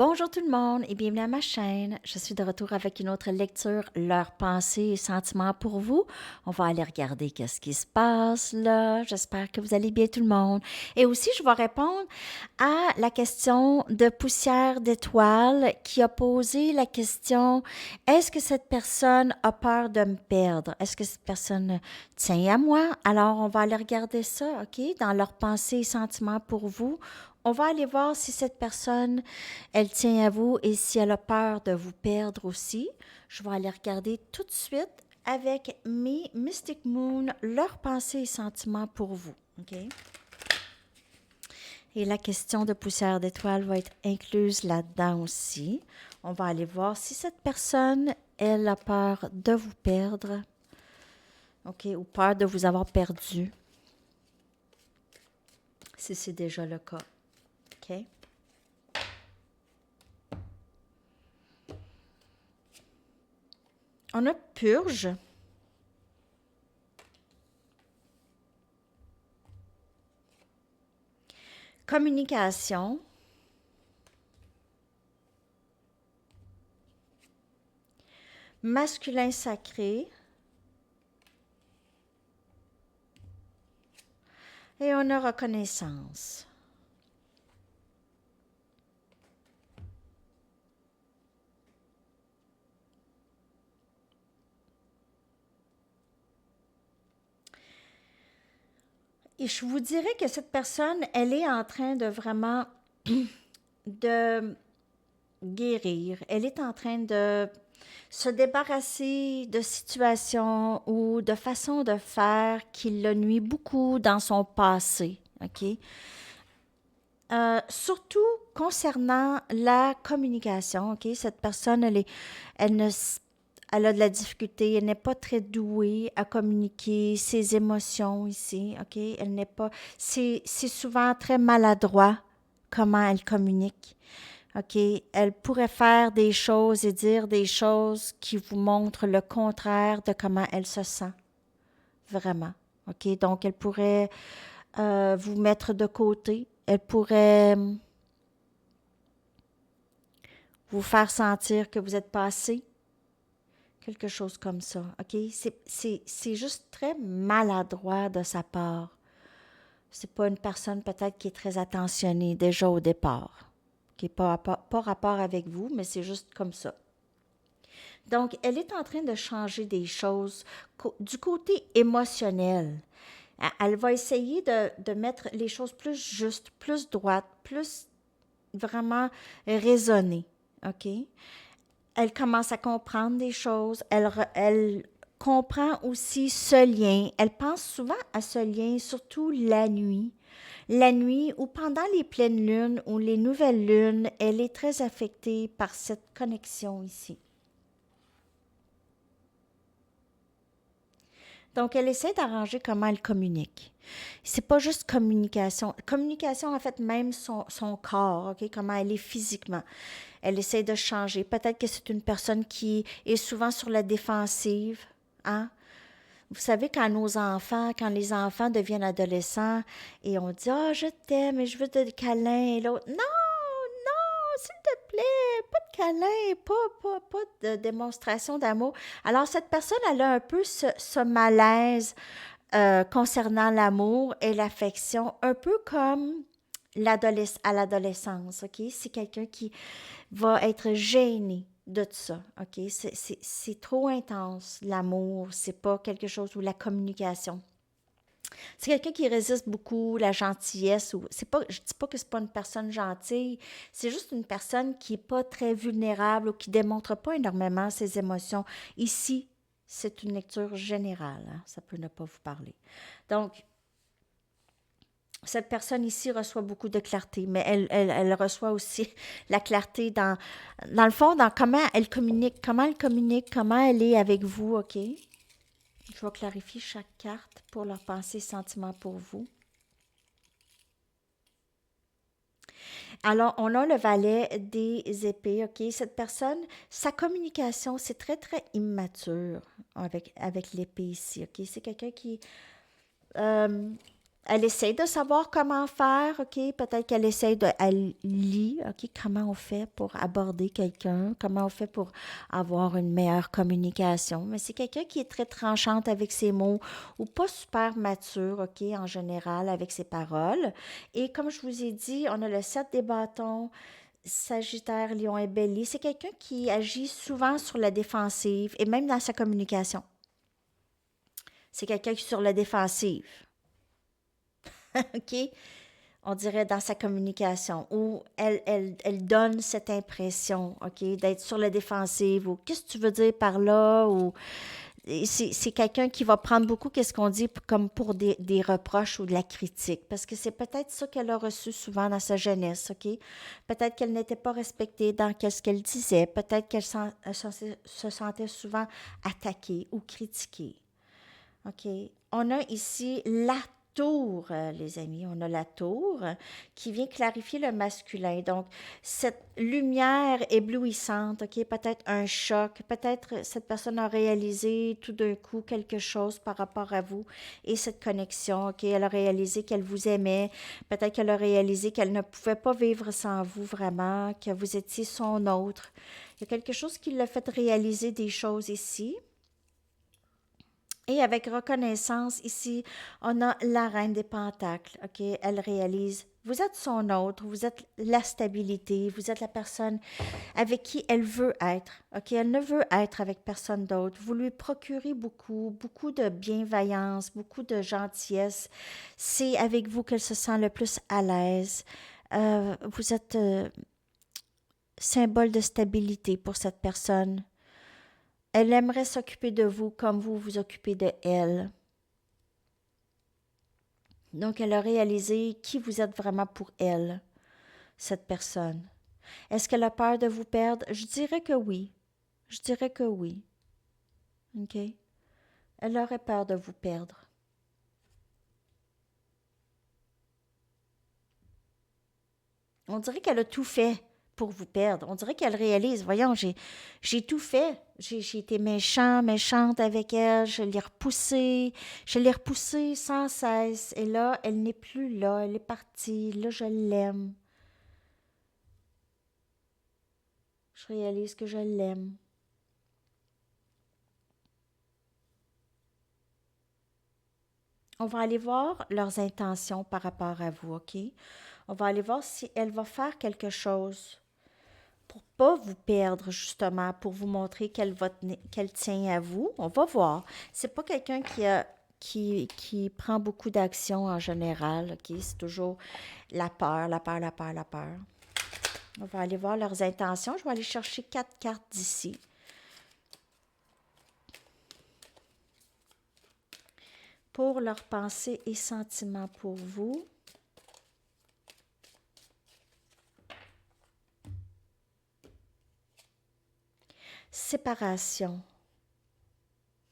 Bonjour tout le monde et bienvenue à ma chaîne. Je suis de retour avec une autre lecture, leurs pensées et sentiments pour vous. On va aller regarder qu'est-ce qui se passe là. J'espère que vous allez bien tout le monde. Et aussi, je vais répondre à la question de Poussière d'étoiles qui a posé la question, est-ce que cette personne a peur de me perdre? Est-ce que cette personne tient à moi? Alors, on va aller regarder ça, OK, dans leurs pensées et sentiments pour vous. On va aller voir si cette personne, elle tient à vous et si elle a peur de vous perdre aussi. Je vais aller regarder tout de suite avec mes Mystic Moon, leurs pensées et sentiments pour vous. OK? Et la question de poussière d'étoile va être incluse là-dedans aussi. On va aller voir si cette personne, elle a peur de vous perdre. OK? Ou peur de vous avoir perdu. Si c'est déjà le cas. OK? On a purge. Communication. Masculin sacré. Et on a reconnaissance. Et je vous dirais que cette personne, elle est en train de vraiment de guérir. Elle est en train de se débarrasser de situations ou de façons de faire qui le nuit beaucoup dans son passé. OK? Surtout concernant la communication, OK? Cette personne, elle ne, elle a de la difficulté, elle n'est pas très douée à communiquer ses émotions ici, OK? Elle n'est pas, c'est souvent très maladroit comment elle communique, OK? Elle pourrait faire des choses et dire des choses qui vous montrent le contraire de comment elle se sent, vraiment, OK? Donc, elle pourrait vous mettre de côté, elle pourrait vous faire sentir que vous êtes passé, quelque chose comme ça, OK? C'est juste très maladroit de sa part. C'est pas une personne peut-être qui est très attentionnée déjà au départ, qui n'est pas rapport avec vous, mais c'est juste comme ça. Donc, elle est en train de changer des choses du côté émotionnel. Elle va essayer de mettre les choses plus justes, plus droites, plus vraiment raisonnées, OK? Elle commence à comprendre des choses, elle comprend aussi ce lien. Elle pense souvent à ce lien, surtout la nuit. La nuit ou pendant les pleines lunes ou les nouvelles lunes, elle est très affectée par cette connexion ici. Donc, elle essaie d'arranger comment elle communique. C'est pas juste communication. Communication, en fait, même son corps, OK? Comment elle est physiquement. Elle essaie de changer. Peut-être que c'est une personne qui est souvent sur la défensive, hein? Vous savez, quand les enfants deviennent adolescents et on dit ah, je t'aime et je veux des câlins, et l'autre, non, non, s'il te plaît, pas de câlin, pas de démonstration d'amour. Alors, cette personne, elle a un peu ce malaise concernant l'amour et l'affection, un peu comme à l'adolescence, OK? C'est quelqu'un qui va être gêné de ça, OK? C'est trop intense, l'amour, c'est pas quelque chose où la communication. C'est quelqu'un qui résiste beaucoup la gentillesse ou c'est pas je dis pas que c'est pas une personne gentille, c'est juste une personne qui est pas très vulnérable ou qui démontre pas énormément ses émotions. Ici, c'est une lecture générale, hein? Ça peut ne pas vous parler. Donc, cette personne ici reçoit beaucoup de clarté, mais elle reçoit aussi la clarté dans le fond, dans comment elle communique, comment elle est avec vous, OK? Je vais clarifier chaque carte pour leur pensée et sentiments pour vous. Alors, on a le valet des épées, OK? Cette personne, sa communication, c'est très, très immature avec l'épée ici, OK? C'est quelqu'un qui... euh, Elle essaie de savoir comment faire, OK? Peut-être qu'elle essaie de... Elle lit, OK? Comment on fait pour aborder quelqu'un? Comment on fait pour avoir une meilleure communication? Mais c'est quelqu'un qui est très tranchante avec ses mots ou pas super mature, OK? En général, avec ses paroles. Et comme je vous ai dit, on a le 7 des bâtons, Sagittaire, Lion et Bélier. C'est quelqu'un qui agit souvent sur la défensive et même dans sa communication. C'est quelqu'un qui est sur la défensive. OK? On dirait dans sa communication, où elle donne cette impression, OK, d'être sur la défensive, ou qu'est-ce que tu veux dire par là, ou c'est quelqu'un qui va prendre beaucoup, qu'est-ce qu'on dit, comme pour des reproches ou de la critique, parce que c'est peut-être ça qu'elle a reçu souvent dans sa jeunesse, OK? Peut-être qu'elle n'était pas respectée dans ce qu'elle disait, peut-être se sentait souvent attaquée ou critiquée. OK. On a ici la tour, les amis. On a la tour qui vient clarifier le masculin. Donc, cette lumière éblouissante, OK, peut-être un choc, peut-être cette personne a réalisé tout d'un coup quelque chose par rapport à vous et cette connexion, OK, elle a réalisé qu'elle vous aimait, peut-être qu'elle a réalisé qu'elle ne pouvait pas vivre sans vous vraiment, que vous étiez son autre. Il y a quelque chose qui l'a fait réaliser des choses ici. Et avec reconnaissance, ici, on a la reine des pentacles. OK? Elle réalise, vous êtes son autre, vous êtes la stabilité, vous êtes la personne avec qui elle veut être. OK? Elle ne veut être avec personne d'autre. Vous lui procurez beaucoup, beaucoup de bienveillance, beaucoup de gentillesse. C'est avec vous qu'elle se sent le plus à l'aise. Vous êtes symbole de stabilité pour cette personne. Elle aimerait s'occuper de vous comme vous vous occupez de elle. Donc, elle a réalisé qui vous êtes vraiment pour elle, cette personne. Est-ce qu'elle a peur de vous perdre? Je dirais que oui. Je dirais que oui. OK? Elle aurait peur de vous perdre. On dirait qu'elle a tout fait pour vous perdre. On dirait qu'elle réalise, voyons, j'ai tout fait. J'ai été méchante avec elle, je l'ai repoussée sans cesse. Et là, elle n'est plus là, elle est partie. Là, je l'aime. Je réalise que je l'aime. On va aller voir leurs intentions par rapport à vous, OK? On va aller voir si elle va faire quelque chose pour pas vous perdre, justement, pour vous montrer qu'elle tient à vous. On va voir. C'est pas quelqu'un qui prend beaucoup d'action en général, OK? C'est toujours la peur, la peur, la peur, la peur. On va aller voir leurs intentions. Je vais aller chercher 4 cartes d'ici. Pour leurs pensées et sentiments pour vous. Séparation.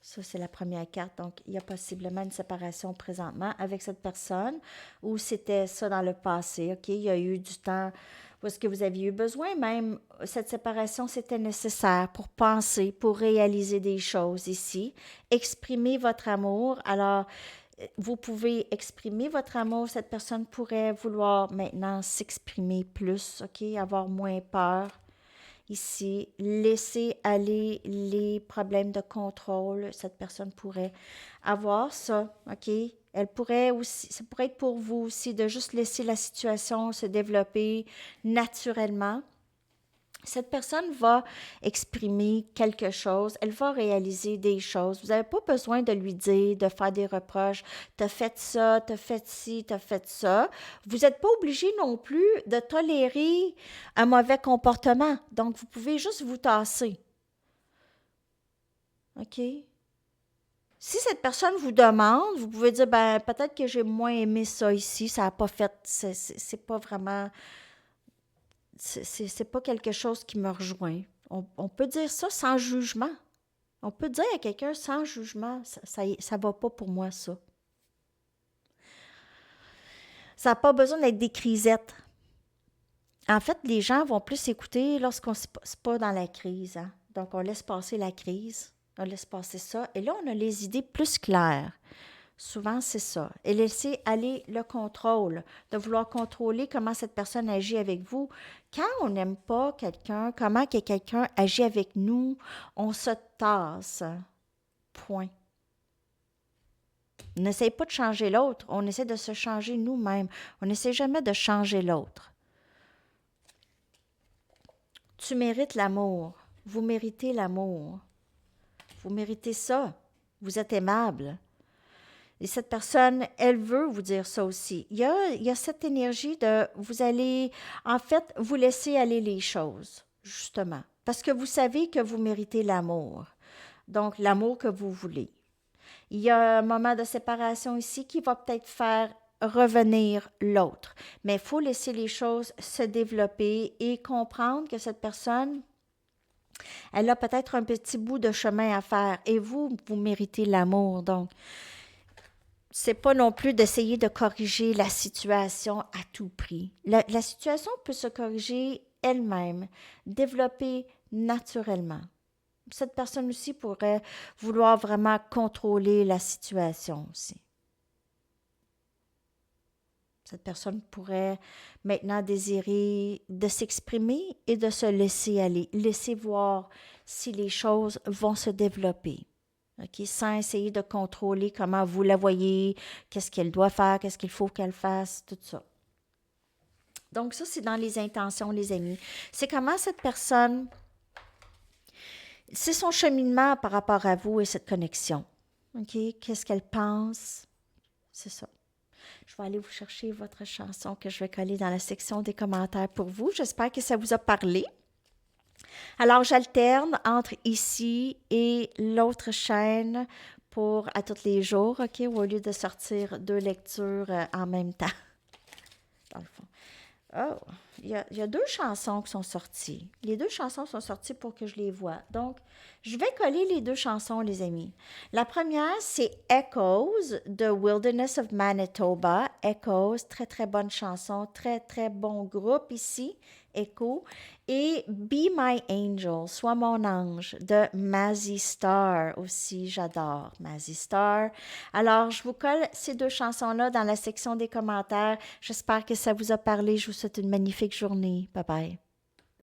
Ça, c'est la première carte. Donc, il y a possiblement une séparation présentement avec cette personne ou c'était ça dans le passé. OK? Il y a eu du temps où est-ce que vous aviez eu besoin. Même cette séparation, c'était nécessaire pour penser, pour réaliser des choses ici. Exprimer votre amour. Alors, vous pouvez exprimer votre amour. Cette personne pourrait vouloir maintenant s'exprimer plus, OK? Avoir moins peur. Ici, laisser aller les problèmes de contrôle. Cette personne pourrait avoir ça, OK? Elle pourrait aussi, ça pourrait être pour vous aussi de juste laisser la situation se développer naturellement. Cette personne va exprimer quelque chose, elle va réaliser des choses. Vous n'avez pas besoin de lui dire, de faire des reproches. T'as fait ça, t'as fait ci, t'as fait ça. Vous n'êtes pas obligé non plus de tolérer un mauvais comportement. Donc, vous pouvez juste vous tasser. OK? Si cette personne vous demande, vous pouvez dire, ben peut-être que j'ai moins aimé ça ici, ça n'a pas fait, c'est pas vraiment c'est pas quelque chose qui me rejoint. On peut dire ça sans jugement. On peut dire à quelqu'un sans jugement, ça va pas pour moi, ça. Ça n'a pas besoin d'être des crisettes. En fait, les gens vont plus écouter lorsqu'on n'est pas dans la crise. Hein? Donc, on laisse passer la crise, on laisse passer ça. Et là, on a les idées plus claires. Souvent, c'est ça. Et laisser aller le contrôle, de vouloir contrôler comment cette personne agit avec vous. Quand on n'aime pas quelqu'un, comment que quelqu'un agit avec nous, on se tasse. Point. On n'essaye pas de changer l'autre, on essaie de se changer nous-mêmes. On n'essaie jamais de changer l'autre. Tu mérites l'amour. Vous méritez l'amour. Vous méritez ça. Vous êtes aimable. Et cette personne, elle veut vous dire ça aussi. Il y a cette énergie de, vous allez, en fait, vous laisser aller les choses, justement. Parce que vous savez que vous méritez l'amour. Donc, l'amour que vous voulez. Il y a un moment de séparation ici qui va peut-être faire revenir l'autre. Mais il faut laisser les choses se développer et comprendre que cette personne, elle a peut-être un petit bout de chemin à faire. Et vous, vous méritez l'amour. Donc, c'est pas non plus d'essayer de corriger la situation à tout prix. La situation peut se corriger elle-même, développer naturellement. Cette personne aussi pourrait vouloir vraiment contrôler la situation aussi. Cette personne pourrait maintenant désirer de s'exprimer et de se laisser aller, laisser voir si les choses vont se développer. Okay? Sans essayer de contrôler comment vous la voyez, qu'est-ce qu'elle doit faire, qu'est-ce qu'il faut qu'elle fasse, tout ça. Donc ça, c'est dans les intentions, les amis. C'est comment cette personne, c'est son cheminement par rapport à vous et cette connexion. OK? Qu'est-ce qu'elle pense? C'est ça. Je vais aller vous chercher votre chanson que je vais coller dans la section des commentaires pour vous. J'espère que ça vous a parlé. Alors, j'alterne entre ici et l'autre chaîne pour à tous les jours, OK, au lieu de sortir deux lectures en même temps, dans le fond. Oh, il y a deux chansons qui sont sorties. Les deux chansons sont sorties pour que je les voie. Donc, je vais coller les deux chansons, les amis. La première, c'est Echoes de Wilderness of Manitoba. Echoes, très, très bonne chanson. Très, très bon groupe ici. Echo. Et Be My Angel, Sois mon ange, de Mazzy Star aussi. J'adore Mazzy Star. Alors, je vous colle ces deux chansons-là dans la section des commentaires. J'espère que ça vous a parlé. Je vous souhaite une magnifique journée. Bye bye.